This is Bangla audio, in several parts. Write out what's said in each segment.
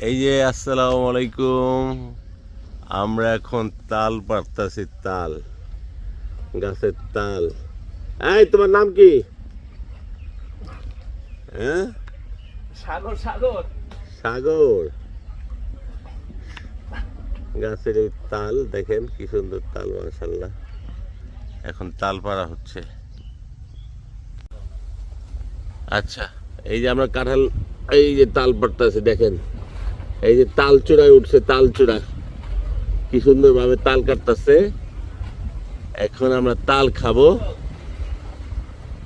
এই যে আসসালামু আলাইকুম। আমরা এখন তাল পাড়তাছি, তাল গাছের তাল। এই তোমার নাম কি? হ্যাঁ, সাগর সাগর সাগর। গাছের এই তাল দেখেন কি সুন্দর তাল, মাশাআল্লাহ। এখন তাল পাড়া হচ্ছে। আচ্ছা, এই যে আমরা কাঁঠাল, এই যে তাল পাড়তাছি দেখেন, এই যে তাল চূড়ায় উঠছে, তাল চূড়া কি সুন্দর ভাবে তাল কাটতেছে। এখন আমরা তাল খাবো।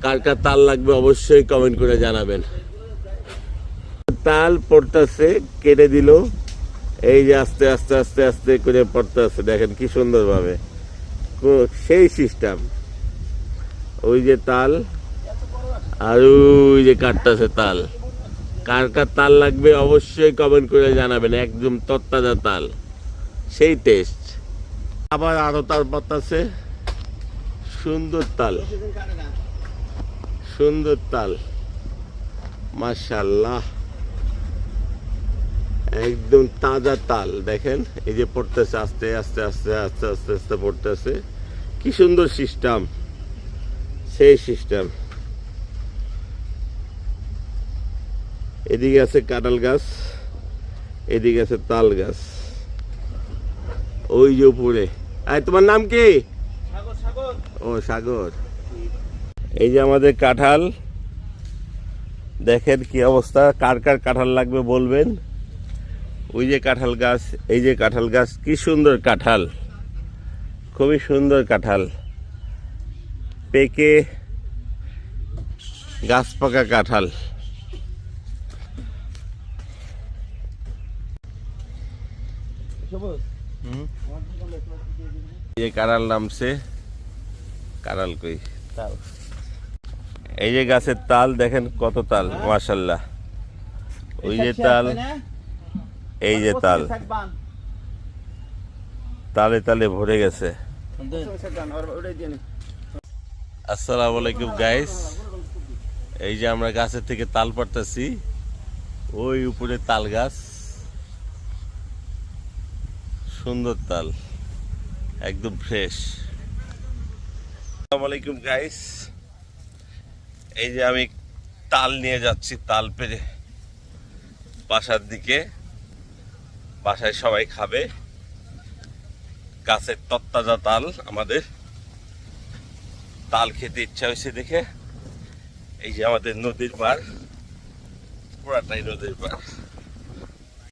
কার কার তাল লাগবে অবশ্যই কমেন্ট করে জানাবেন। তাল পড়তেছে, কেটে দিল। এই যে আস্তে আস্তে আস্তে আস্তে করে পড়তেছে, দেখেন কি সুন্দর ভাবে, সেই সিস্টেম। ওই যে তাল, আর ওই যে কাটতেছে তাল। কার কার তাল লাগবে অবশ্যই কমেন্ট করে জানাবেন। একদম তত্তাজা তাল, সেই টেস্ট। আবার আরো তাল পাতাছে, সুন্দর তাল, সুন্দর তাল, মাশাআল্লাহ। একদম তাজা তাল দেখেন, এই যে পড়তেছে আস্তে আস্তে আস্তে আস্তে আস্তে আস্তে পড়তেছে। কি সুন্দর সিস্টেম, সেই সিস্টেম। এদিকে আছে কাঁঠাল গাছ, এদিকে আছে তাল গাছ, ওই যে উপরে। আর তোমার নাম কি? সাগর সাগর ও সাগর। এই যে আমাদের কাঁঠাল, দেখেন কি অবস্থা। কার কার কাঁঠাল লাগবে বলবেন। ওই যে কাঁঠাল গাছ, এই যে কাঁঠাল গাছ, কি সুন্দর কাঁঠাল, খুবই সুন্দর কাঁঠাল। পেকে গাছ পাকা কাঁঠাল। এই যে কাঁঠাল নামছে, কাঁঠাল কই? তাল এই যে গাছের তাল দেখেন কত তাল, মাশাআল্লাহ। ওই যে তাল, এই যে তাল, তালে তালে ভরে গেছে। আসসালামু আলাইকুম গাইস। এই যে আমরা গাছের থেকে তাল পাড়তেছি, ওই উপরে তাল গাছ, সুন্দর তাল, একদম ফ্রেশ। আসসালামু আলাইকুম গাইস। এই যে আমি তাল নিয়ে যাচ্ছি, তাল পেড়ে বাসার দিকে। বাসায় সবাই খাবে। গাছের তত্তাজা তাল, আমাদের তাল খেতে ইচ্ছা হয়েছে দেখে। এই যে আমাদের নদীর পাড়, পুরাটাই নদীর পাড়।